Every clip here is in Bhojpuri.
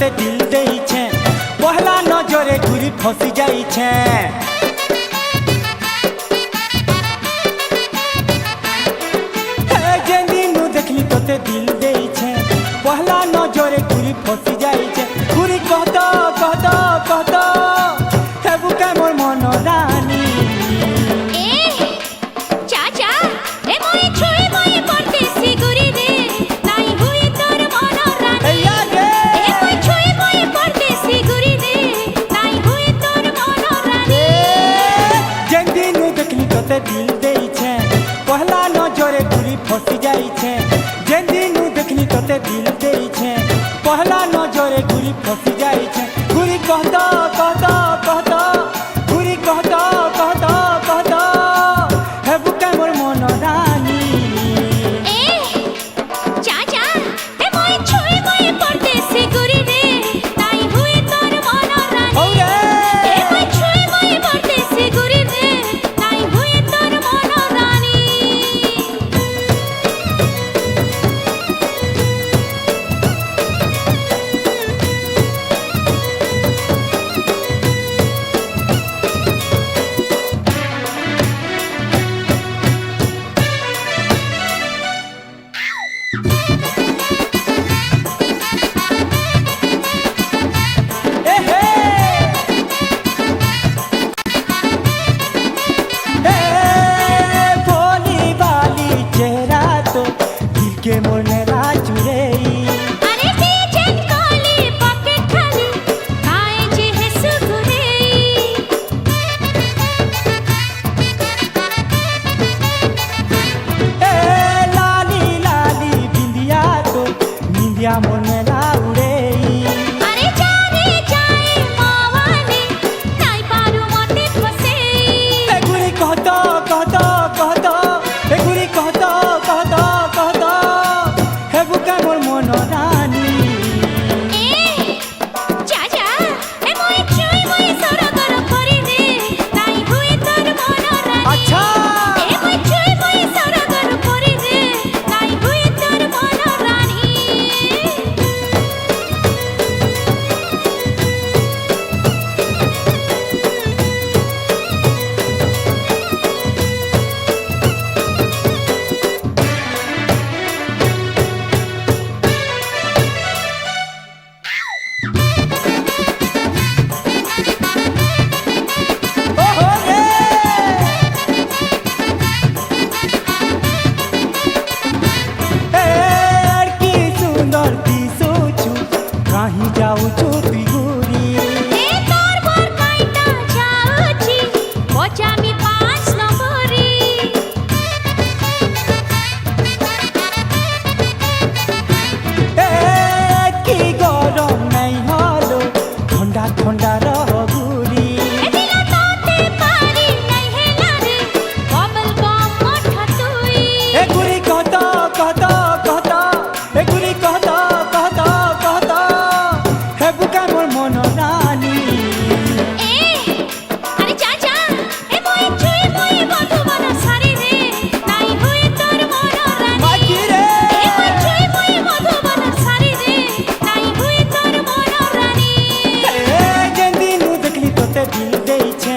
तोते दिल देइछे पहला नजरे घुरी फसी जाइछे। जेन दिनु देखली तोते दिल देइछे पहला नजरे घुरी फसी जाइछे। घुरी कहतो कहतो कहतो हेबु के मोर मन रानी दिल देइछे पहला नजरे घुरी फसी जाइछे। जेन दिनु देखली तोते दिल देइछे पहला नजरे घुरी फसी जाइछे। घुरी कहतो कहतो कहतो घुरी कहतो कहतो कहतो हेबु के मोर मन रानी के मोर मेरा चुरे अरे बेचैन काली पॉकेट खाली खाए जे है सुगुरे ए लाली लाली बिंदिया तो बिंदिया मोर मेरा उड़े। अरे जाने जाए मावाने नाई पारू मोते फसे ए गुरी कहतो कहतो कहतो ए गुरी कहतो कहतो कहतो हेबु के मोर मन रानी चाचा ए मोय छुई मोय सरगर करि दे नाई हुए तोर मन रानी। अच्छा ए मोय छुई मोय सरगर करि दे नाई हुए तोर मन रानी। कहीं जाऊ चुपी गुरी ए तोर बर काइटा जाउची बचामी 5 नंबरी ए की गरम नहीं हलो ठंडा ठंडा रह गुरी ए दिला तोते पारी नहीं हेला रे बबल बम मोठा तुई ए गुरी कहता कहता कहता ए गुरी कहता कहता कहता हेबु के मोर मन रानी अरे चाचा ए मोय छुई मोय मधुबन सारी रे नाई हुए तोर मन रानी। माकी रे ए मोय छुई मोय मधुबन सारी रे नाई हुए तोर मन रानी। ए जेन दिनु देखली तोते दिल देइछे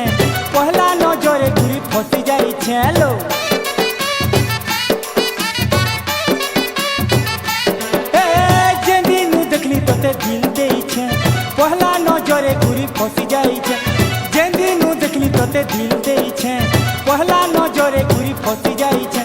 पहला नजरे घुरी फसी जाइछे। लो तोते दिल देइछे पहला नजरे घुरी फसी जाइछे। जेन दिनु देखली तोते दिल देइछे पहला नजरे घुरी फसी जाइछे।